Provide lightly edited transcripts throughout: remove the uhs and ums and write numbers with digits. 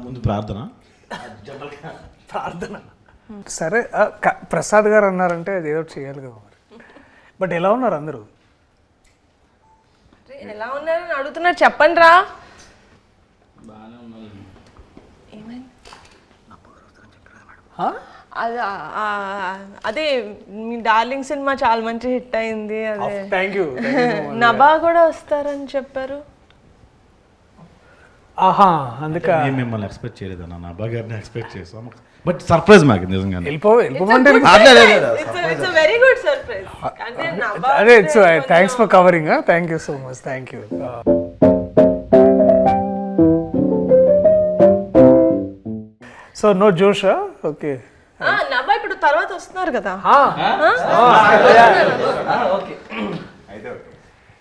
ముందు ప్రార్థన. సరే ప్రసాద్ గారు అన్నారంటే అది ఏదో చేయాలి కదా మరి. బట్ ఎలా ఉన్నారు అందరూ? ఎలా ఉన్నారని అడుగుతున్నారు, చెప్పండి రా. అదే మీ డార్లింగ్ సినిమా చాలా మంచి హిట్ అయింది. అదే థ్యాంక్ యూ. నభా కూడా వస్తారని చెప్పారు. ఆహా, అందుకే మేము మిమ్మల్ని ఎక్స్పెక్ట్ చేయలేదు అన్న, నా బాగా ఎక్స్పెక్ట్ చేసాం. బట్ సర్ప్రైజ్ మాకు నిజంగా. వెళ్ళిపోమంటే వెరీ గుడ్ సర్ప్రైజ్. అదే it's thanks for covering. Thank you so much. Thank you. So నో జోషా? ఓకే. నభా ఇప్పుడు తర్వాత వస్తున్నారు కదా.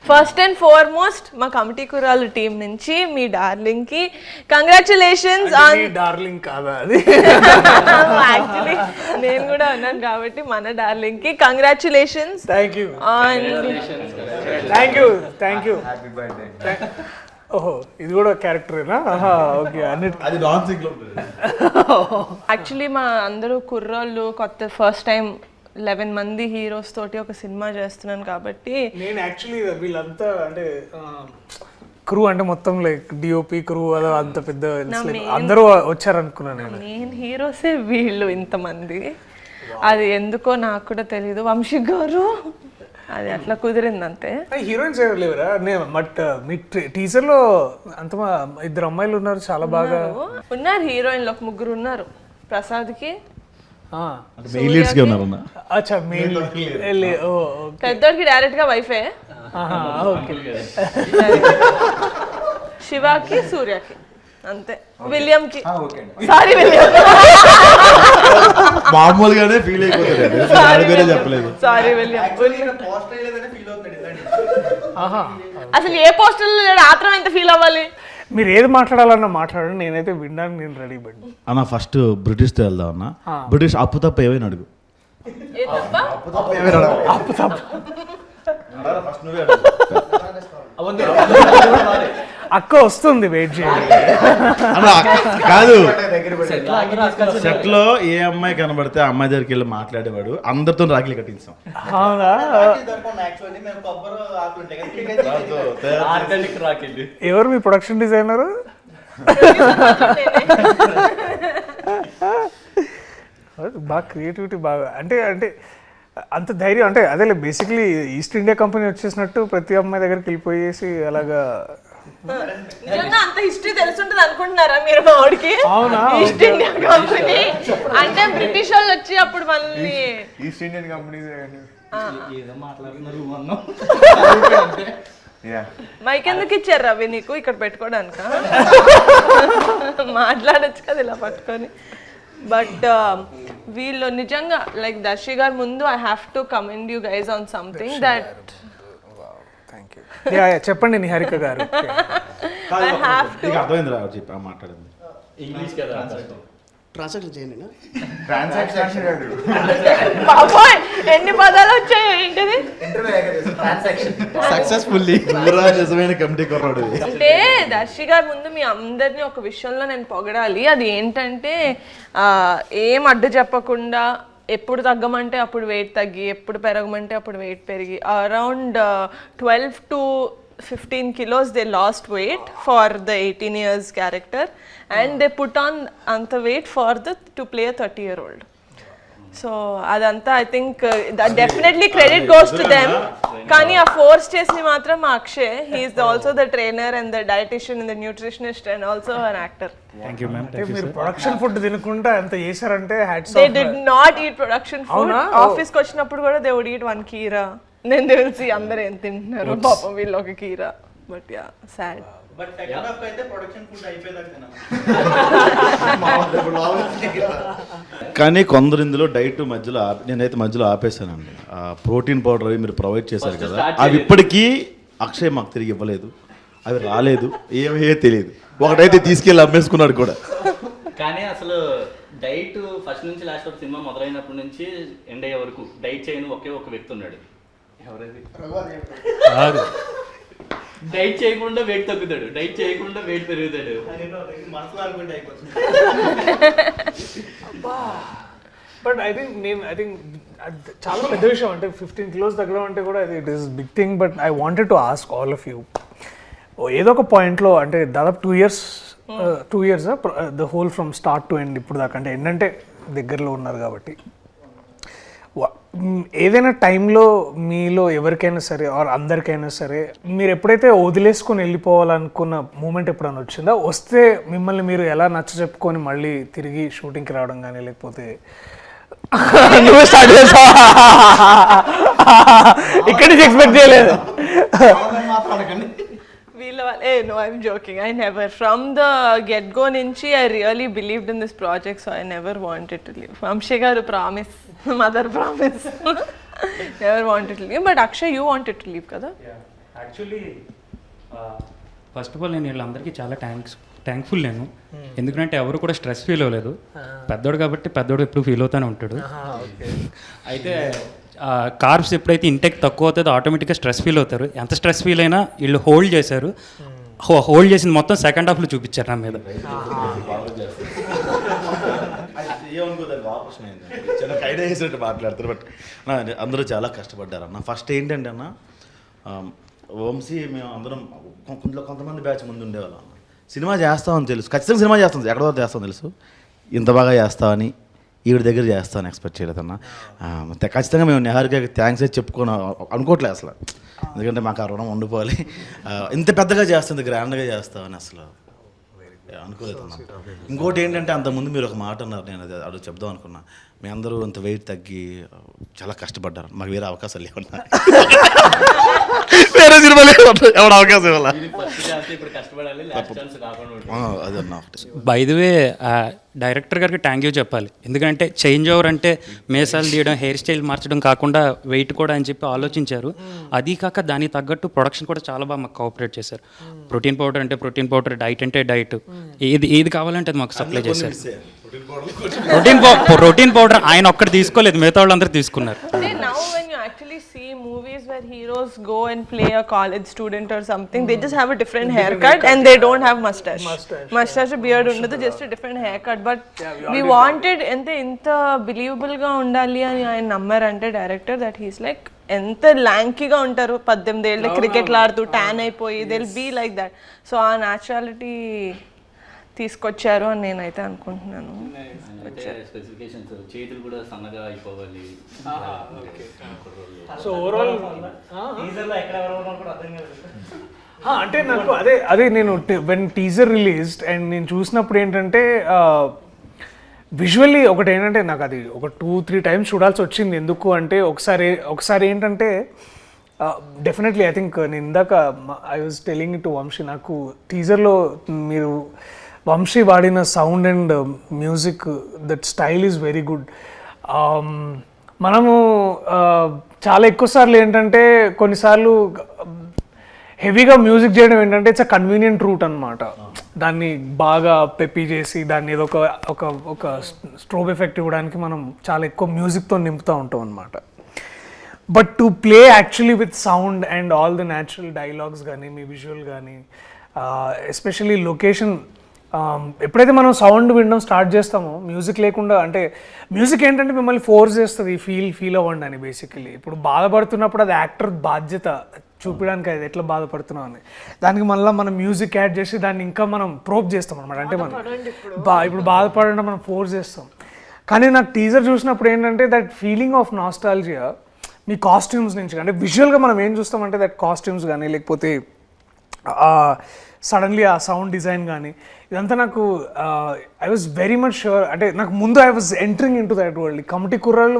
ఫస్ట్ అండ్ ఫార్మోస్ట్ మా కమిటీ కురాలు టీం నుంచి మీ డార్లింగ్ కి కంగ్రాచులేషన్స్ ఆన్. డార్లింగ్ కాదా అది? యాక్చువల్లీ నేను కూడా అన్నాను కాబట్టి మన డార్లింగ్ కి congratulations. Thank you. Thank you. ఓహో, ఇది కూడా క్యారెక్టరేనా? ఓకే. అది డాన్స్ యాక్చువల్లీ మా అందరూ కుర్రోళ్ళు కొత్త ఫస్ట్ టైం 11 మంది హీరోస్ తోటి ఒక సినిమా చేస్తున్నాను కాబట్టి నేను యాక్చువల్లీ వీళ్ళంతా అంటే క్రూ అంటే మొత్తం లైక్ డిఓపి క్రూ అదో అంత పెద్ద అందరూ వచ్చారనుకున్నాను నేను. మెయిన్ హీరోసే వీళ్ళు ఇంతమంది. అది ఎందుకో నాకు కూడా తెలీదు. వంశీ గారు అది అట్లా కుదిరింది అంతే. హీరోయిన్స్ ఎవరు లేవరా? బట్ మీ టీజర్ లో అంత 2 అమ్మాయిలు ఉన్నారు, చాలా బాగా ఉన్నారు. హీరోయిన్లు ఒక 3 ఉన్నారు. ప్రసాద్ కి పెద్దోడికి డైరెక్ట్ గా వైఫే. శివాకి సూర్యకి అంతే. విలియం కి సారీ విలియం మామూలుగానే ఫీల్ అయిపోతాడు. చెప్పలేదు సారీ విలియం. అసలు ఏ పోస్టర్ ఆత్రం ఎంత ఫీల్ అవ్వాలి? మీరు ఏది మాట్లాడాలన్నా మాట్లాడండి, నేనైతే వినడానికి నేను రెడీ పడి. అన్న ఫస్ట్ బ్రిటిష్తో వెళ్దాం అన్న. బ్రిటిష్ అప్పు తప్ప ఏమైనా అడుగు. అప్పు తప్ప అక్క వస్తుంది, వెయిట్ చేయండి. కాదు, సెట్ లో ఏ అమ్మాయి కనబడితే ఆ అమ్మాయి దగ్గరికి వెళ్ళి మాట్లాడేవాడు. అందరితో రాఖీలు కట్టించాం. ఎవరు మీ ప్రొడక్షన్ డిజైనర్? బాగా క్రియేటివిటీ బాగా అంటే అంటే అంత ధైర్యం అంటే అదే బేసిక్లీ ఈస్ట్ ఇండియా కంపెనీ వచ్చేసినట్టు ప్రతి అమ్మాయి దగ్గరికి వెళ్ళిపోయేసి అలాగా. అంత హిస్టరీ తెలుసుంటది అనుకుంటున్నారా మీరు? మా వాడికి ఈస్ట్ ఇండియా కంపెనీ అంటే బ్రిటిష్ వాళ్ళు వచ్చి అప్పుడు మనల్ని ఈస్ట్ ఇండియన్ కంపెనీ మైక్ ఎందుకు ఇచ్చారు రవి నీకు ఇక్కడ పెట్టుకోవడానిక? మాట్లాడచ్చు కదా ఇలా పట్టుకొని. బట్ వీళ్ళు నిజంగా లైక్ దర్శి గారు ముందు I have to commend you guys on something that. చెప్పండి నిహారిక గారు. అర్థమైంది రా మాట్లాడింది ఇంగ్లీష్ కదా. ట్రాన్సాక్షన్ చేయండి. బాబోయ్ ఎన్ని పదాలు వచ్చాయి ఏంటిది? సక్సెస్ఫుల్లీ నిజమైన కమిటీ కొర్రాడు. అంటే దర్శి గారి ముందు మీ అందరినీ ఒక విషయంలో నేను పొగడాలి. అది ఏంటంటే ఏం అడ్డు చెప్పకుండా ఎప్పుడు తగ్గమంటే అప్పుడు వెయిట్ తగ్గి, ఎప్పుడు పెరగమంటే అప్పుడు వెయిట్ పెరిగి around 12 to 15 kilos they lost weight for the 18 years character and they put on anta weight for to play a 30-year-old. So adanta I think that definitely credit goes to them. Kani a force chesni matram Akshay, he is also the trainer and the dietitian and the nutritionist and also an actor. Thank you ma'am. మీరు production food తినకుండా ఎంత చేశారంటే hats off. They did not eat production food. Office కి వచ్చినప్పుడు కూడా they would eat one keera. నేను తెలిసి అందరూ ఏం తింటున్నారు పాపం వీళ్ళు ఒక కీరా. But yeah sad. But second half అయితే ప్రొడక్షన్ ఫుడ్ అయిపోయేదాకా. కానీ కొందరు ఇందులో డైట్ మధ్యలో నేనైతే మధ్యలో ఆపేశానండి. ప్రోటీన్ పౌడర్ అవి మీరు ప్రొవైడ్ చేశారు కదా, అవి ఇప్పటికీ అక్షయ్ మాకు తిరిగి ఇవ్వలేదు. అవి రాలేదు, ఏమయ్యే తెలియదు. ఒకటైతే తీసుకెళ్ళి అమ్మేసుకున్నాడు కూడా. కానీ అసలు డైట్ ఫస్ట్ నుంచి లాస్ట్ వరకు సినిమా మొదలైనప్పటి నుంచి ఎండ్ అయ్యే వరకు డైట్ చేయని ఒకే ఒక వ్యక్తి ఉన్నాడు. ఎవరైతే డైట్ చేయకుండా వెయిట్ తగ్గుతాడు, డైట్ చేయకుండా వెయిట్ పెరుగుతాడు. మనసులో అనుకుంటే అయిపోతుంది. బట్ ఐ థింక్ చాలా పెద్ద విషయం అంటే 15 kilos తగ్గడం అంటే కూడా it is big thing. But I wanted to ask all of you, ఏదో ఒక పాయింట్లో అంటే దాదాపు 2 years the whole from start to end ఇప్పుడు దాకా, అంటే ఏంటంటే దగ్గరలో ఉన్నారు కాబట్టి, ఏదైనా టైంలో మీలో ఎవరికైనా సరే ఆర్ అందరికైనా సరే మీరు ఎప్పుడైతే వదిలేసుకొని వెళ్ళిపోవాలనుకున్న మూమెంట్ ఎప్పుడైనా వచ్చిందా? వస్తే మిమ్మల్ని మీరు ఎలా నచ్చ చెప్పుకొని మళ్ళీ తిరిగి షూటింగ్కి రావడం కానీ, లేకపోతే నువ్వే స్టార్ట్ చేసావా? ఇక్కడి నుంచి ఎక్స్పెక్ట్ చేయలేదు. No, I'm joking. I never. From the get-go nunchi, I really believed in this project, so I never wanted to leave. Vamshi garu promise, mother promise. Never wanted to leave. But Akshay, you wanted to leave, kada? Yeah. Actually, first of all, నేను వీళ్ళందరికీ చాలా thankful నేను, ఎందుకంటే ఎవరు కూడా stress feel అవ్వలేదు. పెద్దోడు కాబట్టి పెద్దోడు ఎప్పుడు ఫీల్ అవుతూనే ఉంటాడు. అయితే కార్బ్స్ ఎప్పుడైతే ఇంటెక్ తక్కువ అవుతుందో ఆటోమేటిక్గా స్ట్రెస్ ఫీల్ అవుతారు. ఎంత స్ట్రెస్ ఫీల్ అయినా వీళ్ళు హోల్డ్ చేశారు. హోల్డ్ చేసింది మొత్తం సెకండ్ హాఫ్లో చూపించారు నా మీద. చిన్న ఐడియా వేసినట్టు మాట్లాడతారు. బట్ అందరూ చాలా కష్టపడ్డారు అన్న. ఫస్ట్ ఏంటంటే అన్న, వంశీ మేము అందరం కొంతమంది బ్యాచ్ ముందు ఉండేవాళ్ళం అన్న. సినిమా చేస్తామని తెలుసు, ఖచ్చితంగా సినిమా చేస్తాం, ఎక్కడో చేస్తామని తెలుసు. ఇంత బాగా చేస్తామని ఈవిడ దగ్గర చేస్తామని ఎక్స్పెక్ట్ చేయలేదన్న. ఖచ్చితంగా మేము నిహారికకి థ్యాంక్స్ అయితే చెప్పుకొని అనుకోవట్లేదు అసలు, ఎందుకంటే మాకు ఆ రుణం ఉండిపోవాలి. ఇంత పెద్దగా చేస్తుంది, గ్రాండ్గా చేస్తామని అసలు అనుకోలేదు అన్న. ఇంకోటి ఏంటంటే అంతకుముందు మీరు ఒక మాట అన్నారు, నేను అది చెప్దాం అనుకున్నా. మీ అందరూ అంత వెయిట్ తగ్గి చాలా కష్టపడ్డారు, మాకు వేరే అవకాశాలు లేవన్నా, వేరే సినిమా లేవన్నా, ఎవరు అవకాశం ఇవ్వాలా అది అన్న. బై ది వే డైరెక్టర్ గారికి థ్యాంక్ యూ చెప్పాలి, ఎందుకంటే చేంజ్ ఓవర్ అంటే మేసాలు తీయడం, హెయిర్ స్టైల్ మార్చడం కాకుండా వెయిట్ కూడా అని చెప్పి ఆలోచించారు. అది కాక దానికి తగ్గట్టు ప్రొడక్షన్ కూడా చాలా బాగా మాకు కోఆపరేట్ చేశారు. ప్రోటీన్ పౌడర్ అంటే ప్రోటీన్ పౌడర్, డైట్ అంటే డైట్, ఏది కావాలంటే అది మాకు సప్లై చేశారు. ప్రోటీన్ పౌడర్ ఆయన ఒక్కటి తీసుకోలేదు, మిగతా వాళ్ళందరూ తీసుకున్నారు. Now when you actually see movies where heroes go and play a college student or something, they just have a different haircut and they don't have mustache beard undadu, just a different haircut. But we wanted inta believable ga undali ani ఆయన నమ్మారంటే director, that he's like ఎంత ల్యాంకీగా ఉంటారు, 18 ఏళ్ళ క్రికెట్లు ఆడుతూ tan అయిపోయి, they will be like that. So ఆ న్యాచురాలిటీ తీసుకొచ్చారు అని నేనైతే అనుకుంటున్నాను. స్పెసిఫికేషన్స్, చేతులు కూడా సన్నగా అయిపోవాలి. సో ఓవరాల్ అంటే నాకు అదే నేను వెన్ టీజర్ రిలీజ్డ్ అండ్ నేను చూసినప్పుడు ఏంటంటే విజువల్లీ ఒకటి ఏంటంటే నాకు అది ఒక 2-3 times చూడాల్సి వచ్చింది. ఎందుకు అంటే ఒకసారి ఏంటంటే డెఫినెట్లీ ఐ థింక్ నేను ఇందాక I was telling to Vamsi, నాకు టీజర్లో మీరు వంశీ వాడిన sound and music, that style is very good. మనము చాలా ఎక్కువ సార్లు ఏంటంటే కొన్నిసార్లు హెవీగా మ్యూజిక్ చేయడం ఏంటంటే ఇట్స్ అ కన్వీనియంట్ రూట్ అనమాట. దాన్ని బాగా పెప్పి చేసి దాన్ని ఏదో ఒక స్ట్రోబ్ ఎఫెక్ట్ ఇవ్వడానికి మనం చాలా ఎక్కువ మ్యూజిక్తో నింపుతూ ఉంటాం అనమాట. But to play actually with sound and all the natural dialogues కానీ, మీ విజువల్ కానీ, ఎస్పెషల్లీ లొకేషన్, ఎప్పుడైతే మనం సౌండ్ వినడం స్టార్ట్ చేస్తామో మ్యూజిక్ లేకుండా, అంటే మ్యూజిక్ ఏంటంటే మిమ్మల్ని ఫోర్స్ చేస్తుంది ఫీల్ అవ్వండి అని. బేసికలీ ఇప్పుడు బాధపడుతున్నప్పుడు అది యాక్టర్ బాధ్యత చూపించడానికి, అది ఎట్లా బాధపడుతున్నాం అని. దానికి మళ్ళీ మనం మ్యూజిక్ యాడ్ చేసి దాన్ని ఇంకా మనం ప్రోప్ చేస్తాం అనమాట. అంటే మనం ఇప్పుడు బాధపడడం మనం ఫోర్స్ చేస్తాం. కానీ నాకు టీజర్ చూసినప్పుడు ఏంటంటే that feeling of nostalgia me costumes నుంచి, అంటే విజువల్గా మనం ఏం చూస్తామంటే దట్ కాస్ట్యూమ్స్ కానీ, లేకపోతే సడన్లీ ఆ సౌండ్ డిజైన్ కానీ, ఇదంతా నాకు I was very much sure. అంటే నాకు ముందు I was entering into that world. Committee కుర్రాళ్ళు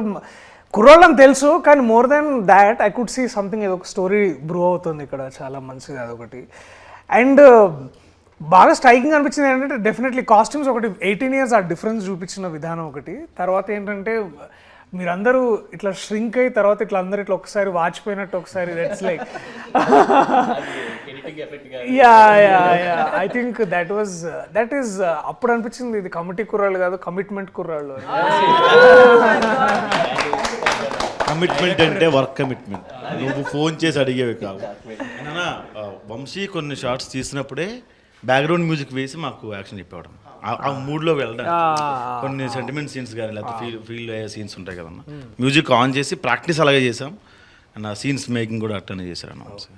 అని తెలుసు, కానీ more than that I could see something, ఏదో ఒక స్టోరీ బ్రూ అవుతుంది ఇక్కడ, చాలా మంచిది అదొకటి. అండ్ బాగా స్ట్రైకింగ్ అనిపించింది ఏంటంటే డెఫినెట్లీ కాస్ట్యూమ్స్ ఒకటి, 18 years ఆ డిఫరెన్స్ చూపించిన విధానం ఒకటి. తర్వాత ఏంటంటే మీరందరూ ఇట్లా ష్రింక్ అయ్యి తర్వాత ఇట్లా అందరూ ఇట్లా ఒకసారి వాచిపోయినట్టు ఒకసారి, that's like I think that is అప్పుడు అనిపించింది ఇది కమిటీ కుర్రాళ్ళు కాదు, కమిట్మెంట్ కుర్రాళ్ళు. కమిట్మెంట్ అంటే వర్క్ కమిట్మెంట్. నువ్వు ఫోన్ చేసి అడిగేవి కావు. అయినా వంశీ కొన్ని షార్ట్స్ తీసినప్పుడే బ్యాక్గ్రౌండ్ మ్యూజిక్ వేసి మాకు యాక్షన్ చెప్పేవాడు. ఆ మూడ్లో వెళ్ళడం కొన్ని సెంటిమెంట్ సీన్స్ కానీ లేకపోతే ఫీల్ అయ్యే సీన్స్ ఉంటాయి కదన్న, మ్యూజిక్ ఆన్ చేసి ప్రాక్టీస్ అలాగే చేసాం. అండ్ ఆ సీన్స్ మేకింగ్ కూడా అట్టనే చేశారు అన్న Vamsi.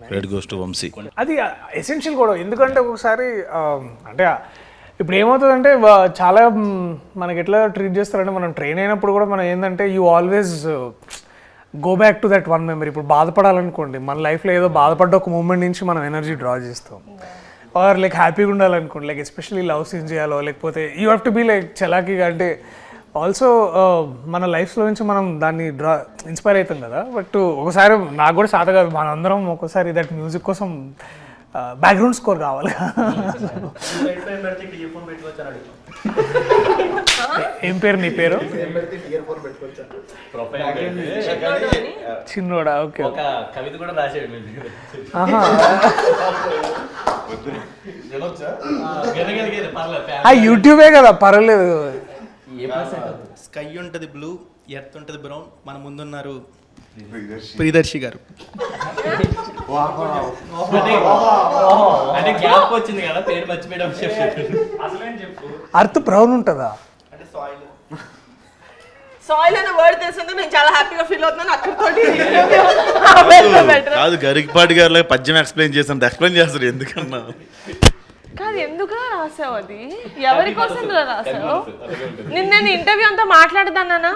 Credit goes to Vamsi. అది ఎసెన్షియల్ కూడా, ఎందుకంటే ఒకసారి అంటే ఇప్పుడు ఏమవుతుందంటే చాలా మనకి ఎట్లా ట్రీట్ చేస్తారంటే, మనం ట్రైన్ అయినప్పుడు కూడా మనం ఏంటంటే you always go back to that one memory. ఇప్పుడు బాధపడాలనుకోండి, మన లైఫ్లో ఏదో బాధపడ్డ ఒక మూమెంట్ నుంచి మనం ఎనర్జీ డ్రా చేస్తాం. ఆర్ లైక్ హ్యాపీగా ఉండాలనుకోండి, లైక్ ఎస్పెషల్లీ లవ్ సీన్ చేయాలో లేకపోతే you have to be like చలాకీగా. అంటే ఆల్సో మన లైఫ్లో నుంచి మనం దాన్ని ఇన్స్పైర్ అవుతాం కదా. బట్ ఒకసారి నాకు కూడా సాధ కాదు, మనందరం ఒక్కోసారి దట్ మ్యూజిక్ కోసం బ్యాక్గ్రౌండ్ స్కోర్ కావాలి. ఏం పేరు నీ పేరు? చిన్నోడా? ఓకే. ఒక కవిత కూడా రాసాడు మీరు. యూట్యూబే కదా, పర్వాలేదు. స్కై ఉంటుంది బ్లూ, ఎర్త్ ఉంటుంది బ్రౌన్, మన ముందున్నారు ప్రియదర్శి గారు. అంటే గ్యాప్ వచ్చింది కదా, పేరు మర్చిపోయడం. అర్త్ బ్రౌన్ ఉంటుందా? అంటే సాయిల్. సాయిల్ అనే వర్డ్ తెలిసిందో నేను చాలా హ్యాపీగా ఫీల్ అవుతున్నాను. అక్కడితోటి కాదు, గరికపాటి గారు పద్యం ఎక్స్ప్లెయిన్ చేస్తాను, ఎక్స్ప్లెయిన్ చేస్తారు ఎందుకన్నా. కాదు, ఎందుకురా రాసావు? అది ఎవరి కోసం రాసావు? నేను ఇంటర్వ్యూ అంతా మాట్లాడదానా?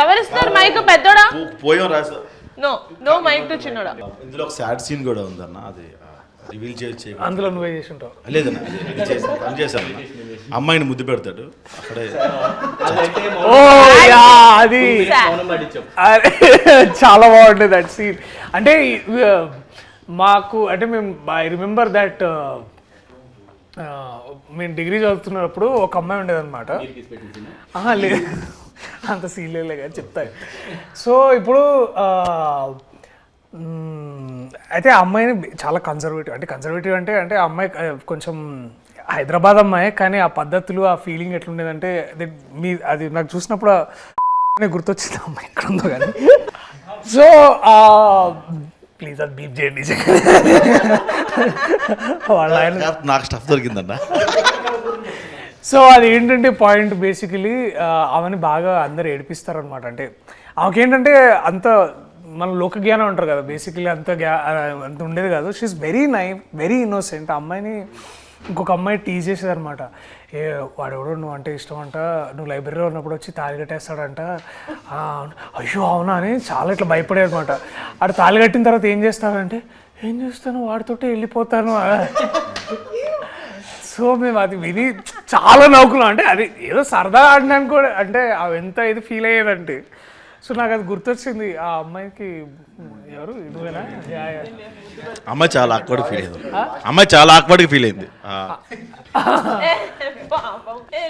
ఎవరిస్తారు మైక్? పెద్దోడా? పోయం రాసా. నో మైక్ టు చిన్నోడా. ఇందులో ఒక సాడ్ సీన్ కూడా ఉందన్న, అది రివీల్ చేయొచ్చు. అందులో నువ్వే చేసి ఉంటావు. లేదన్న, పని చేశాను. అమ్మాయిని ముద్దు పెడతాడు అక్కడే. అది చాలా బాగుంటుంది దట్ సీన్. అంటే మాకు అంటే మేము ఐ రిమెంబర్ దట్ మేము డిగ్రీ చదువుతున్నప్పుడు ఒక అమ్మాయి ఉండేదన్నమాట. లేదు, అంత సీన్లే కానీ చెప్తాయి. సో ఇప్పుడు అయితే ఆ అమ్మాయిని చాలా కన్జర్వేటివ్, అంటే కన్జర్వేటివ్ అంటే అంటే ఆ అమ్మాయి కొంచెం హైదరాబాద్ అమ్మాయి, కానీ ఆ పద్ధతులు ఆ ఫీలింగ్ ఎట్లుండేదంటే అది నాకు చూసినప్పుడు గుర్తొచ్చింది అమ్మాయి ఎక్కడ ఉందో కానీ. సో ప్లీజ్ అది బీప్ చేయండి. నాకు స్టఫ్ దొరికిందన్న. సో అది ఏంటంటే పాయింట్ బేసికలీ ఆమెని బాగా అందరు ఏడిపిస్తారనమాట. అంటే ఆమెకేంటంటే అంత మన లోక జ్ఞానం అంటారు కదా, బేసికలీ అంత ఉండేది కాదు. She's very very innocent. ఆ అమ్మాయిని ఇంకొక అమ్మాయి టీజ్ చేసేది అనమాట. వాడెవడో నువ్వు అంటే ఇష్టం అంట, నువ్వు లైబ్రరీలో ఉన్నప్పుడు వచ్చి తాళి కట్టేస్తాడంట. అయ్యో అవునా అని చాలా ఇట్లా భయపడేది అనమాట. ఆడు తాళి కట్టిన తర్వాత ఏం చేస్తానంటే, ఏం చేస్తాను వాడితోటే వెళ్ళిపోతాను. సో మేము అది విని చాలా నవ్వుకున్నాం. అంటే అది ఏదో సరదా ఆడినాను కూడా, అంటే అవి ఎంత ఇది ఫీల్ అయ్యేదంటే. సో నాకు అది గుర్తొచ్చింది. ఆ అమ్మాయికి ఎవరు నువ్వేనా? అమ్మాయి చాలా ఆక్వర్డ్ ఫీల్ అయింది. అమ్మాయి చాలా ఆక్వర్డ్గా ఫీల్ అయింది.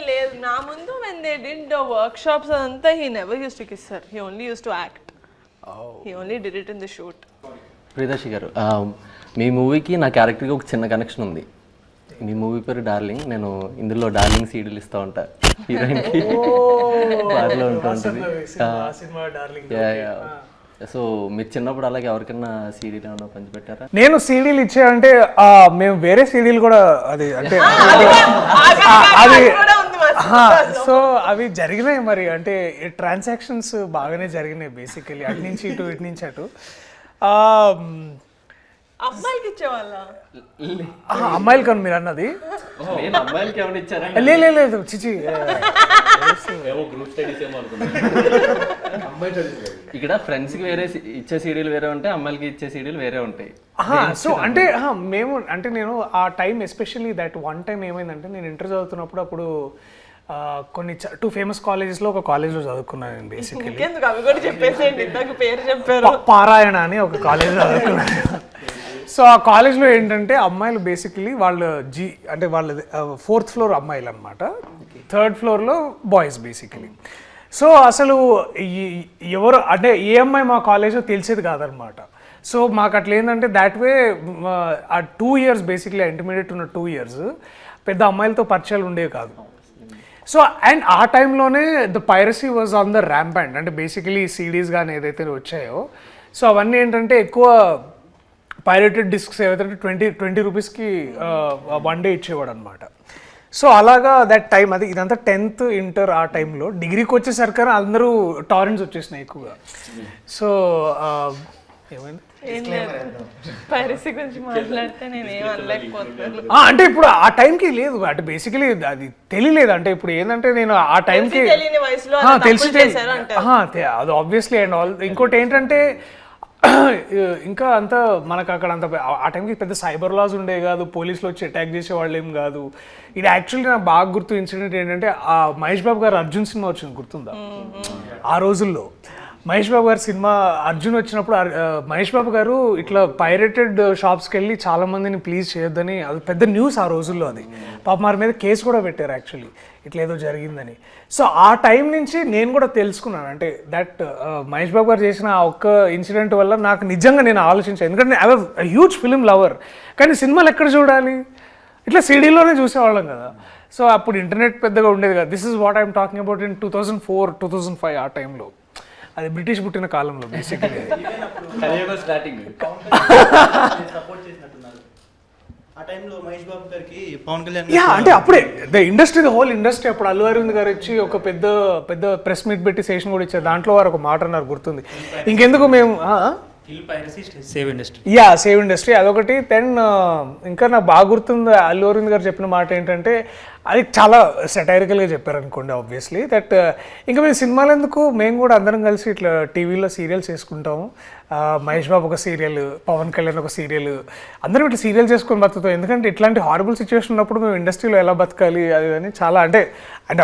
లేదు, నా ముందు when they did the workshops అదంతా he never used to kiss her. He only used to act. He only did it in the shoot. Priyadarshi గారు, మీ మూవీకి నా క్యారెక్టర్కి ఒక చిన్న కనెక్షన్ ఉంది. మీ మూవీ పేరు డార్లింగ్. నేను ఇందులో డార్లింగ్ సీడీలు ఇస్తూ ఉంటా హీరోయిన్కి. బార్లో ఉంటూ ఉంటుంది. సో మీరు చిన్నప్పుడు అలాగే ఎవరికైనా సీడీలు ఏమన్నా పంచిపెట్టారా? నేను సీడీలు ఇచ్చానంటే మేము వేరే సీడీలు కూడా అది అంటే అది సో అవి జరిగినాయి మరి. అంటే ట్రాన్సాక్షన్స్ బాగానే జరిగినాయి బేసికలీ, అటు నుంచి ఇటు ఇటు నుంచి అటు. అమ్మాయికి ఇచ్చేవాళ్ళ? అమ్మాయిలు కానీ మీరు అన్నది అమ్మాయిలకి ఏమైనా ఇచ్చారా? లేదు చిచి. ఇక్కడ ఫ్రెండ్స్కి వేరే ఇచ్చే సీడీలు వేరే ఉంటాయి, అమ్మాయిలకి ఇచ్చే సీడీలు వేరే ఉంటాయి. సో అంటే మేము అంటే నేను ఆ time especially that one time ఏమైందంటే, నేను ఇంటర్ చదువుతున్నప్పుడు అప్పుడు కొన్ని 2 ఫేమస్ కాలేజెస్లో ఒక కాలేజ్లో చదువుకున్నాను నేను బేసికలీ. అవి కూడా చెప్పేసేయండి, నాకు పేరు చెప్పారు. పారాయణ అని ఒక కాలేజ్లో చదువుకున్నాను. సో ఆ కాలేజ్లో ఏంటంటే అమ్మాయిలు బేసికలీ వాళ్ళు అంటే వాళ్ళ 4th ఫ్లోర్ అమ్మాయిలు అనమాట, 3rd ఫ్లోర్లో బాయ్స్ బేసికలీ. సో అసలు ఎవరు అంటే ఏ అమ్మాయి మా కాలేజ్లో తెలిసేది కాదనమాట. సో మాకు అట్లా ఏంటంటే దాట్ వే ఆ 2 years బేసిక్లీ ఇంటర్మీడియట్ ఉన్న 2 years పెద్ద అమ్మాయిలతో పరిచయాలు ఉండేవి కాదు. సో అండ్ ఆ టైంలోనే the piracy was on the ramp and అంటే బేసికలీ సీడీస్ కానీ ఏదైతే వచ్చాయో సో అవన్నీ ఏంటంటే ఎక్కువ పైరేటెడ్ డిస్క్స్ ఏవైతే 20 రూపీస్కి 1 డే ఇచ్చేవాడు అనమాట. సో అలాగా దట్ టైం అది ఇదంతా 10th ఇంటర్ ఆ టైంలో. డిగ్రీకి వచ్చేసరికి అందరూ టారెంట్స్ వచ్చేసినాయి ఎక్కువగా. సో ఏమైంది పైరసీ గురించి మాట్లాడితే నేను ఏం అనలేకపోతున్నాను. అంటే ఇప్పుడు ఆ టైంకి లేదు అంటే బేసికలీ అది తెలియలేదు. అంటే ఇప్పుడు ఏంటంటే నేను ఆ టైంకి తెలియని వయసులో అలా తెలిసి తప్పులు చేశారు అంటారు. అది ఆబ్వియస్లీ అండ్ ఆల్. ఇంకోటి ఏంటంటే ఇంకా అంత మనకు అక్కడ అంత ఆ టైంకి పెద్ద సైబర్ లాస్ ఉండే కాదు, పోలీసులు వచ్చి అటాక్ చేసే వాళ్ళు ఏం కాదు. ఇది యాక్చువల్లీ నాకు బాగా గుర్తు ఇన్సిడెంట్ ఏంటంటే ఆ మహేష్ బాబు గారు అర్జున్ సినిమా వచ్చింది గుర్తుందా? ఆ రోజుల్లో మహేష్ బాబు గారి సినిమా అర్జున్ వచ్చినప్పుడు మహేష్ బాబు గారు ఇట్లా పైరేటెడ్ షాప్స్కి వెళ్ళి చాలా మందిని ప్లీజ్ చేయొద్దని, అది పెద్ద న్యూస్ ఆ రోజుల్లో. అది పాప వారి మీద కేసు కూడా పెట్టారు యాక్చువల్లీ ఇట్లా ఏదో జరిగిందని. సో ఆ టైం నుంచి నేను కూడా తెలుసుకున్నాను అంటే దట్ మహేష్ బాబు గారు చేసిన ఆ ఒక్క ఇన్సిడెంట్ వల్ల నాకు నిజంగా నేను ఆలోచించాను. ఎందుకంటే I was huge film lover, కానీ సినిమాలు ఎక్కడ చూడాలి, ఇట్లా సిడీలోనే చూసేవాళ్ళం కదా. సో అప్పుడు ఇంటర్నెట్ పెద్దగా ఉండేది కదా. This is what I'm talking about in 2004, 2005 ఆ టైంలో. అది బ్రిటిష్ పుట్టిన కాలంలో బేసిక్లీ. ఆ టైంలో మహేష్ బాబు గారికి పవన్ కళ్యాణ్ అంటే అప్పుడే the industry, the whole industry. అప్పుడు అల్లు అరవింద్ గారు వచ్చి ఒక పెద్ద పెద్ద ప్రెస్ మీట్ పెట్టి సెషన్ కూడా ఇచ్చారు. దాంట్లో వారు ఒక మాట అన్నారు గుర్తుంది, ఇంకెందుకు మేము సేవ్ ఇండస్ట్రీ. సేవ్ ఇండస్ట్రీ అదొకటి. దెన్ ఇంకా నాకు బాగా గుర్తుంది అల్లు అరవింద్ గారు చెప్పిన మాట ఏంటంటే, అది చాలా సెటైరికల్గా చెప్పారు అనుకోండి ఆబ్వియస్లీ, దట్ ఇంకా మేము సినిమాలు ఎందుకు, మేము కూడా అందరం కలిసి ఇట్లా టీవీలో సీరియల్స్ చేసుకుంటాము. మహేష్ బాబు ఒక సీరియల్, పవన్ కళ్యాణ్ ఒక సీరియల్, అందరం ఇట్లా సీరియల్ చేసుకొని బతుకుతాం. ఎందుకంటే ఇట్లాంటి హారబుల్ సిచ్యువేషన్ ఉన్నప్పుడు మేము ఇండస్ట్రీలో ఎలా బతకాలి అది అని చాలా అంటే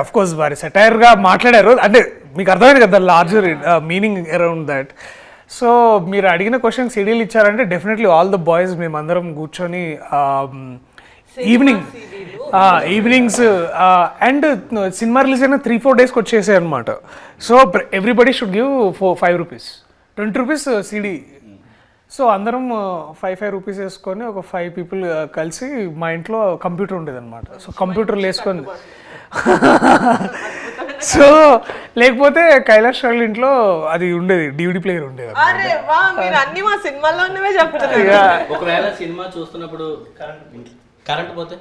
అఫ్ కోర్స్ వారి సెటైర్గా మాట్లాడారు. అంటే మీకు అర్థమైంది కదా larger meaning around that. So మీరు అడిగిన క్వశ్చన్ సీడీలు ఇచ్చారంటే డెఫినెట్లీ ఆల్ ద బాయ్స్ మేమందరం కూర్చొని ఈవినింగ్స్ అండ్ సినిమా రిలీజ్ అయిన 3-4 డేస్కి వచ్చేసాయి అనమాట. So everybody should give 5 rupees, 20 rupees CD. So అందరం 5 రూపీస్ వేసుకొని ఒక 5 పీపుల్ కలిసి మా ఇంట్లో కంప్యూటర్ ఉండేది అనమాట. సో కంప్యూటర్లు వేసుకొని సో లేకపోతే కైలాష్ వాళ్ళ ఇంట్లో అది ఉండేది, డివిడి ప్లేయర్ ఉండేది. అరే వా, మీరు అన్ని మా సినిమాల్లోనే చెప్తున్నారు. ఒకవేళ సినిమా చూస్తున్నప్పుడు కరెంట్ పోతే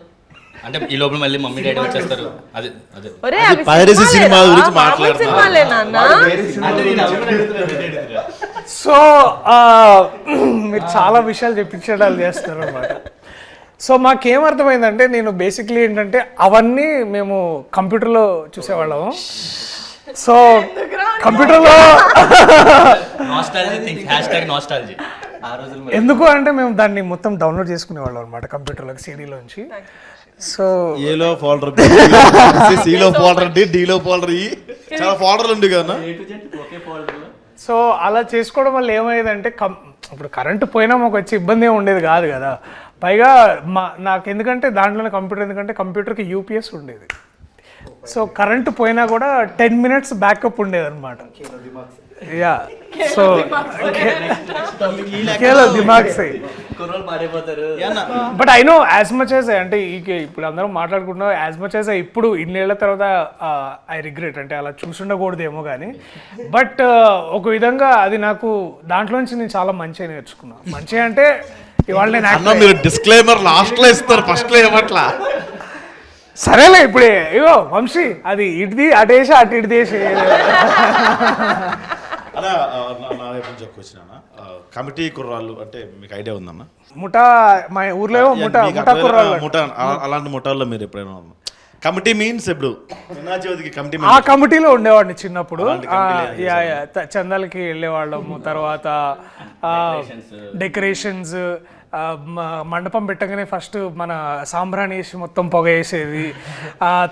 అంటే ఈ లోపల మళ్ళీ మమ్మీ డాడీ వచ్చేస్తారు. అదే అదే ఒరే, అది అవి పైరసీ సినిమా గురించి మామూలు మాట్లాడుతున్నా. సినిమాలే నాన్న. సో మీరు చాలా విషయాలు చెప్పించడాలు చేస్తారు అనమాట. సో మాకేమర్థమైందంటే, నేను బేసిక్లీ ఏంటంటే అవన్నీ మేము కంప్యూటర్లో చూసేవాళ్ళము. సో కంప్యూటర్లో ఎందుకు అంటే మేము దాన్ని మొత్తం డౌన్లోడ్ చేసుకునేవాళ్ళం అనమాట కంప్యూటర్లోకి సీడీలోంచి. సో ఏలో ఫోల్డర్, సిలో ఫోల్డర్, డీలో ఫోల్డర్, చాలా ఫోల్డర్లు ఉంది కదా. సో అలా చేసుకోవడం వల్ల ఏమయ్యేదంటే ఇప్పుడు కరెంటు పోయినా మాకు వచ్చే ఇబ్బంది ఏమి ఉండేది కాదు కదా. పైగా నాకు ఎందుకంటే దాంట్లోనే కంప్యూటర్, ఎందుకంటే కంప్యూటర్కి యూపీఎస్ ఉండేది. సో కరెంటు పోయినా కూడా 10 minutes బ్యాకప్ ఉండేది అనమాట. యా సో దిమాగ్ సై but I know as much as అంటే ఇప్పుడు అందరం మాట్లాడుకుంటున్నాం, యాజ్ మచ్ యాజ్ ఇప్పుడు ఇన్నేళ్ల తర్వాత ఐ రిగ్రెట్ అంటే అలా చూసుండకూడదేమో కానీ, బట్ ఒక విధంగా అది నాకు దాంట్లోంచి నేను చాలా మంచిగా నేర్చుకున్నాను. మంచిగా అంటే ఇవాళ నేను మీరు డిస్క్లైమర్ లాస్ట్ లో ఇస్తారు, ఫస్ట్ లో ఏమట్లా. సరేలే ఇప్పుడే ఇగో వంశీ అది ఇటుది అటేసి అటు ఇటు దేశం అలా నా వైపు నుంచి వచ్చిన కమిటీ కుర్రాళ్ళు అంటే మీకు ఐడియా ఉందన్న? ముఠా మా ఊర్లో ముఠా కుర్రాళ్ళు. ముఠా అలాంటి ముఠాల్లో మీరు ఎప్పుడైనా కమిటీ మీన్స్ ఇప్పుడు కమిటీ ఆ కమిటీలో ఉండేవాడిని చిన్నప్పుడు. చందాలకి వెళ్ళేవాళ్ళము, తర్వాత డెకరేషన్స్, మండపం పెట్టగానే ఫస్ట్ మన సాంబ్రాణి వేసి మొత్తం పొగ వేసేది,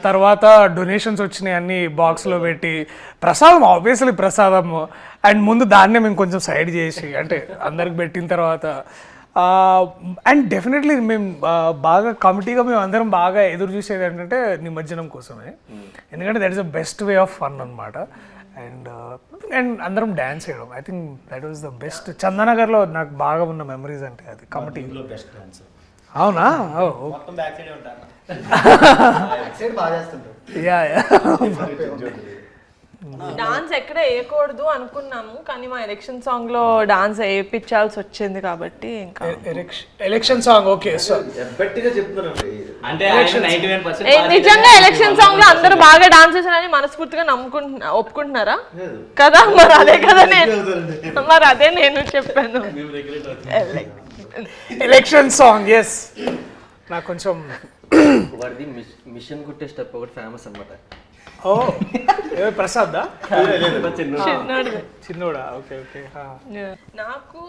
తర్వాత డొనేషన్స్ వచ్చినాయి అన్ని బాక్స్లో పెట్టి, ప్రసాదం ఆబ్వియస్లీ ప్రసాదము, అండ్ ముందు దాన్నే మేము కొంచెం సైడ్ చేసి అంటే అందరికి పెట్టిన తర్వాత అండ్ డెఫినెట్లీ మేము బాగా కమిటీగా మేము అందరం బాగా ఎదురు చూసేది ఏంటంటే నిమజ్జనం కోసమే. ఎందుకంటే that is the best way of fun అనమాట. అండ్ అందరం డ్యాన్స్ చేయడం, I think that was the best. చందనగర్లో నాకు బాగా ఉన్న మెమరీస్ అంటే అది కమిటీ. అవునా? యా డాన్స్ ఎక్కడ వేయకూడదు అనుకున్నాము కానీ మా ఎలక్షన్ సాంగ్ లో డాన్స్ వేయించాల్సి వచ్చింది కాబట్టి ఇంకా ఎలక్షన్ సాంగ్ ఓకే సో గట్టిగా చెప్తున్నానండి. నిజంగా ఎలక్షన్ సాంగ్ లో అందరూ బాగా డాన్స్ చేశారని మనస్ఫూర్తిగా ఒప్పుకుంటున్నారా కదా? మరి అదే నేను చెప్పాను. ఎలక్షన్ సాంగ్ ఎస్ నాకు కొంచెం వాడిది మిషన్ కుట్టే స్టెప్ ఒకటి ఫేమస్ అనమాట. ఓ ప్రసాద్ చిన్నోడిది. చిన్నోడా ఓకే ఓకే నాకు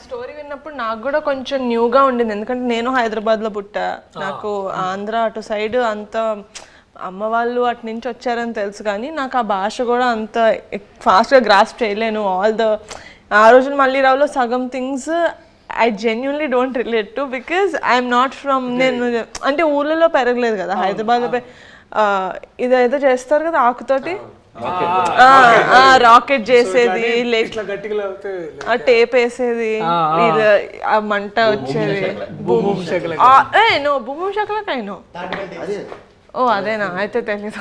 స్టోరీ విన్నప్పుడు నాకు కూడా కొంచెం న్యూగా ఉండింది ఎందుకంటే నేను హైదరాబాద్లో పుట్టా. నాకు ఆంధ్ర అటు సైడ్ అంత అమ్మ వాళ్ళు అటు నుంచి వచ్చారని తెలుసు కానీ నాకు ఆ భాష కూడా అంత ఫాస్ట్గా గ్రాస్ప్ చేయలేను. ఆ రోజున మళ్ళీ రావులో సగం things I genuinely don't relate to because I'm not from నేను అంటే ఊళ్ళలో పెరగలేదు కదా హైదరాబాద్లో. ఇదైతే చేస్తారు కదా ఆకుతోటి రాకెట్ చేసేది టేప్ వేసేది ఆ మంట వచ్చేది భూమి శకలకైనా. ఓ అదేనా అయితే తెలీదు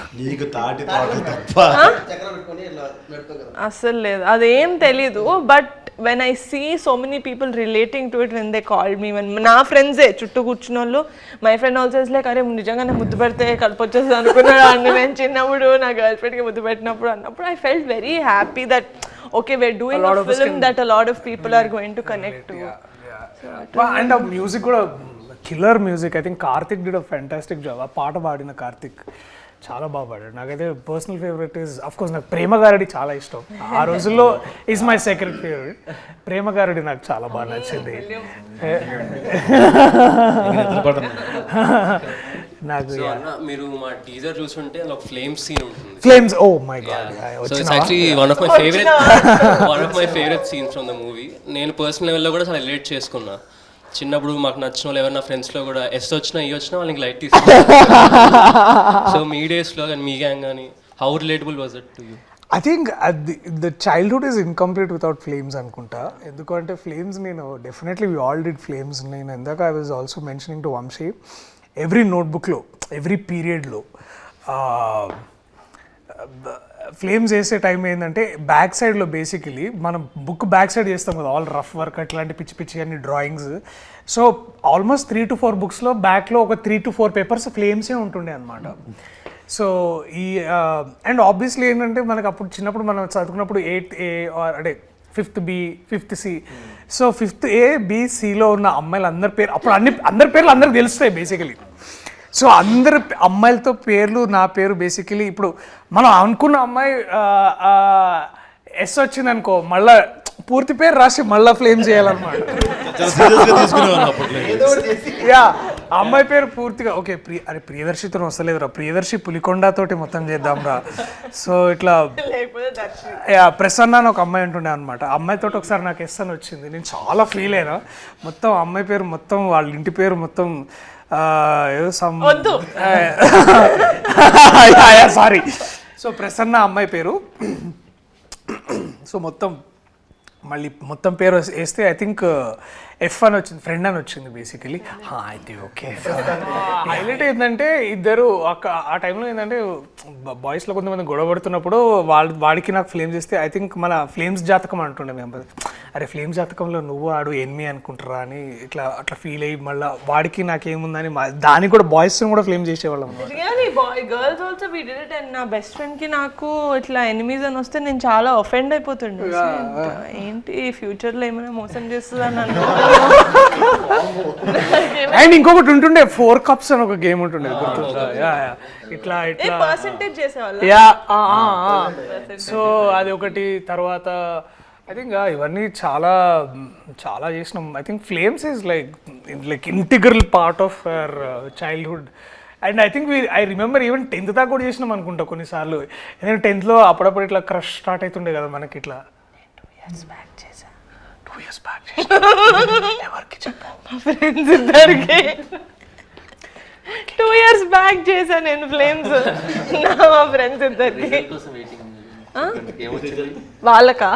అస్సలు లేదు అదేం తెలీదు. But when I see so many people relating to it when they called me, when నా ఫ్రెండ్సే చుట్టూ కూర్చున్న వాళ్ళు my friend also is like అరే నిజంగానే ముద్దు పెడితే కడుపు వచ్చేస్తుంది అనుకున్నాడు అన్న. నేను చిన్నప్పుడు నా గర్ల్ ఫ్రెండ్కి ముద్దు పెట్టినప్పుడు అన్నప్పుడు I felt very happy that okay we're doing a film that a lot of people are going to connect to. And ఆ మ్యూజిక్ కూడా killer music. I think Karthik did a fantastic job. ఆ పాట పాడిన కార్తిక్ చాలా బాగా పాడాడు. నాకైతే personal favourite is of course నాకు ప్రేమ గారడి చాలా ఇష్టం. ఆ రోజుల్లో ఈజ్ మై సెకండ్ ఫేవరెట్. ప్రేమ గారడి నాకు చాలా బాగా నచ్చింది. నాకు మీరు మా టీజర్ చూసుంటే ఒక ఫ్లేమ్ సీన్ ఉంటుంది. Flames oh my god so it's actually one of my favourite scenes from the movie. నేను పర్సనల్ లెవెల్లో కూడా చాలా రిలేట్ చేసుకున్నా. చిన్నప్పుడు మాకు నచ్చిన వాళ్ళు ఎవరైనా ఫ్రెండ్స్లో కూడా ఎస్ వచ్చినా ఈ వచ్చినా వాళ్ళకి లైట్ తీసుకున్నారు. సో మీ డేస్లో కానీ మీ గ్యాంగ్ కానీ how relatable was it to you? I think the childhood is incomplete without flames అనుకుంటా. ఎందుకంటే ఫ్లేమ్స్ నేను definitely we all did flames. నేను ఇందాక I was also mentioning to Vamshi every నోట్బుక్లో ఎవ్రీ పీరియడ్లో ఫ్లేమ్స్ వేసే టైం ఏంటంటే బ్యాక్ సైడ్లో బేసికలీ మనం బుక్ బ్యాక్ సైడ్ చేస్తాం కదా ఆల్ రఫ్ వర్క్ అట్లాంటి పిచ్చి పిచ్చి అన్ని డ్రాయింగ్స్. సో ఆల్మోస్ట్ 3 to 4 బుక్స్లో బ్యాక్లో ఒక 3 to 4 పేపర్స్ ఫ్లేమ్సే ఉంటుండే అనమాట. సో ఈ అండ్ ఆబ్వియస్లీ ఏంటంటే మనకు అప్పుడు చిన్నప్పుడు మనం చదువుకున్నప్పుడు 8th A అంటే 5th B 5th C. So 5th A B Cలో ఉన్న అమ్మాయిలు అందరి పేరు అప్పుడు అందరి పేర్లు అందరికి తెలుస్తాయి బేసికలీ. సో అందరు అమ్మాయిలతో పేర్లు నా పేరు బేసికలీ ఇప్పుడు మనం అనుకున్న అమ్మాయి ఎస్ వచ్చింది అనుకో మళ్ళా పూర్తి పేరు రాసి మళ్ళీ ఫ్లేమ్ చేయాలన్నమాట. యా అమ్మాయి పేరు పూర్తిగా ఓకే అరే ప్రియదర్శితో వస్తలేదురా ప్రియదర్శి పులికొండతోటి మొత్తం చేద్దాం రా. సో ఇట్లా ప్రసన్న అని ఒక అమ్మాయి ఉంటుండే అనమాట. అమ్మాయితో ఒకసారి నాకు ఎస్ అని వచ్చింది. నేను చాలా ఫీల్ అయినా. మొత్తం అమ్మాయి పేరు మొత్తం వాళ్ళ ఇంటి పేరు మొత్తం సారీ. సో ప్రసన్న అమ్మాయి పేరు. సో మొత్తం పేరు వేస్తే ఐ థింక్ ఎఫ్ అని వచ్చింది, ఫ్రెండ్ అని వచ్చింది బేసికలీ. అయితే ఓకే. హైలైట్ ఏంటంటే ఇద్దరు ఆ టైంలో ఏంటంటే బాయ్స్లో కొంతమంది గొడవ పడుతున్నప్పుడు వాడికి నాకు ఫ్లేమ్స్ ఇస్తే ఐ థింక్ మన ఫ్లేమ్స్ జాతకం అంటుండే మేము. అరే ఫ్లేమ్స్ జాతకంలో నువ్వు ఆడు ఎనిమి అనుకుంటారా అని అట్లా ఫీల్ అయ్యి మళ్ళీ వాడికి నాకేముందని దానికి కూడా బాయ్స్ కూడా ఫ్లేమ్ చేసేవాళ్ళం. Girls also we did it. And నా బెస్ట్ ఫ్రెండ్ కి నాకు ఇట్లా ఎనిమీస్ అని వస్తే నేను చాలా ఒఫెండ్ అయిపోతుండే. ఏంటి ఫ్యూచర్ లో ఏమైనా మోసం చేస్తుందని అనుకుంటున్నా. అండ్ ఇంకొకటి ఉంటుండే 4 cups అని ఒక గేమ్ ఉంటుండే గుర్తుందా? ఇట్లా పర్సెంటేజ్ చేసేవాళ్ళు. సో అది ఒకటి. తర్వాత ఐ థింక్ ఇవన్నీ చాలా చాలా చేసినాం. I think flames is like integral part of our childhood. And I think I remember even 10th దాకా కూడా చేసినాం అనుకుంటా కొన్నిసార్లు. ఎందుకంటే 10thలో అప్పుడప్పుడు ఇట్లా క్రష్ స్టార్ట్ అవుతుండే కదా మనకి. ఇట్లా 2 years back చేసా ఎవరికి చెప్పావు? మా ఫ్రెండ్స్ ఇద్దరికి 2 years back చేసా నేను ఫ్లేమ్స్. మా ఫ్రెండ్స్ ఇద్దరికి. వాళ్ళకా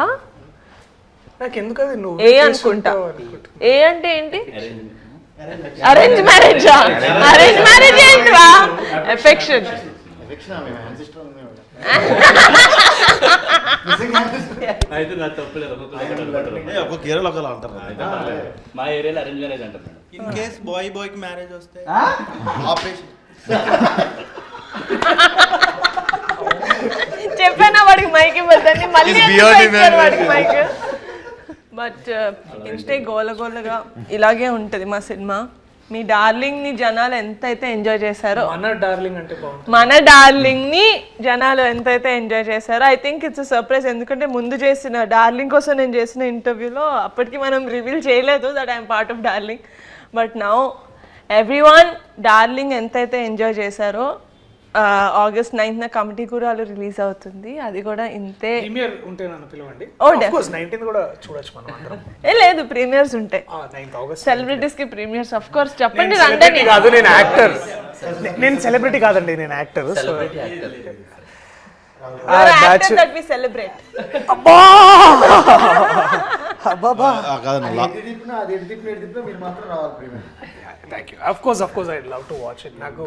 నాకు ఎందుకు అది నువ్వు ఏ అనుకుంటా. ఏ అంటే ఏంటి? Arrange marriage. అరేంజ్ మ్యారేజ్ ఏంట్రా? ఎఫెక్షన్. అయితే నా తప్పులేదు ఒక్కొక్క ఏరియాలో ఒకలా అంటారు కదా. మా ఏరియాలో అరేంజ్ మ్యారేజ్ అంటారు మేడం. ఇన్ కేస్ బాయ్కి మ్యారేజ్ వస్తే ఆపరేషన్. చెప్పానా వాడికి మైక్ ఇవ్వద్దని, మళ్ళీ It's ఎందుకు beyond ఇచ్చారు imagination. వాడికి మైక్. బట్ ఇంతే గోలగోలగా ఇలాగే ఉంటుంది మా సినిమా. మీ డార్లింగ్ ని జనాలు ఎంతైతే ఎంజాయ్ చేశారో, మన డార్లింగ్ అంటే బాగుంటుంది. మన డార్లింగ్ ని జనాలు ఎంతైతే ఎంజాయ్ చేశారో, ఐ థింక్ ఇట్స్ సర్ప్రైజ్. ఎందుకంటే ముందు చేసిన డార్లింగ్ కోసం నేను చేసిన ఇంటర్వ్యూలో అప్పటికి మనం రివీల్ చేయలేదు that I'm part of darling. But now everyone darling ఎంతైతే ఎంజాయ్ చేశారో, ఆగస్ట్ 9th కమిటీ కూరాలు రిలీజ్ అవుతుంది. అది కూడా ఇంతే. ప్రీమియర్ ఉంటే నన్ను పిలవండి. Oh, Of course, 19th కూడా చూడొచ్చు మనం అందరం. లేదు, ప్రీమియర్స్ ఉంటాయి. 9th August. సెలబ్రిటీస్ కి ప్రీమియర్స్ ఆఫ్ కోర్స్. చెప్పండి నేను రండి. celebrity కాదు, నేను యాక్టర్. నేను సెలబ్రిటీ కాదండి, నేను actor. So that we celebrate. కాదండి thank you. Of course I love to watch it. నాకు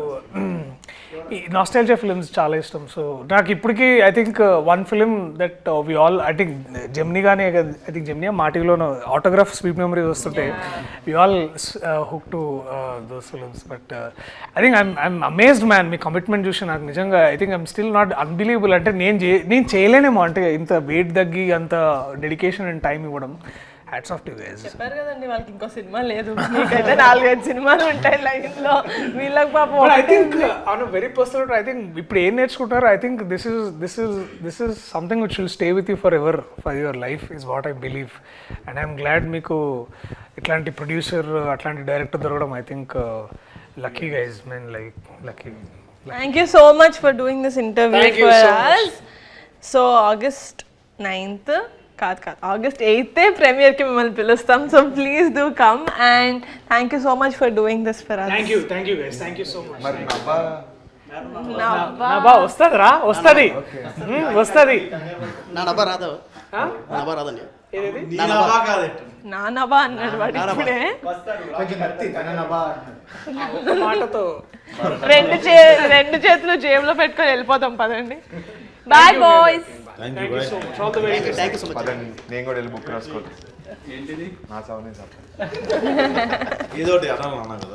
ఈ నాస్టాల్జియా ఫిల్మ్స్ చాలా ఇష్టం. సో నాకు ఇప్పటికీ I think one film that we all, I think Gemini కానీ, ఐ థింక్ జెమినీ మా టీవీలోనూ ఆటోగ్రాఫ్ స్వీట్ మెమరీస్ వస్తుంటే we all hook to those films. But I think I'm amazed man. మీ commitment చూసి నాకు నిజంగా I think I'm still not unbelievable. అంటే నేను చేయలేనేమో, అంటే ఇంత వెయిట్ తగ్గి అంత డెడికేషన్ అండ్ టైం ఇవ్వడం. Hats off to guys. చెప్పారు కదండి వాళ్ళకి ఇంకో సినిమా లేదు, మీకైతే 4-5 సినిమాలు ఉంటాయి లైన్ లో. వీళ్ళకి పాపం I think on very personal, I think ఇప్పుడు ఏం నేర్చుకుంటారో, I think this is something which will stay with you forever, for your life is what I believe. And I'm glad మీకు ఇట్లాంటి ప్రొడ్యూసర్, అట్లాంటి director దొరకడం. I think lucky guys, men like lucky. Thank you so much for doing this interview Thank you for so much. us. సో August 9th కాదు August 8th ప్రీమియర్కి మిమ్మల్ని పిలుస్తాం. So please do come and thank you so much for doing this for us. Thank you guys, thank you so much. Nabha వస్తుందిరా, వస్తుంది. నా నబ్బా రాదా? నబ్బా రాదండి. నా నభా అన్నాడు వాడు ఇప్పుడే. మాటతో రెండు చేతులు జేబులో పెట్టుకొని వెళ్ళిపోతాం. పదండి. Bye boys. Thank thank you you so much. All the very best. Thank you so much. నేను కూడా వెళ్ళి బుక్ రాసుకోవచ్చు. ఏంటిది? నా సౌనే సార్ ఏదో ఒకటి అనాలి అన్నా కదా.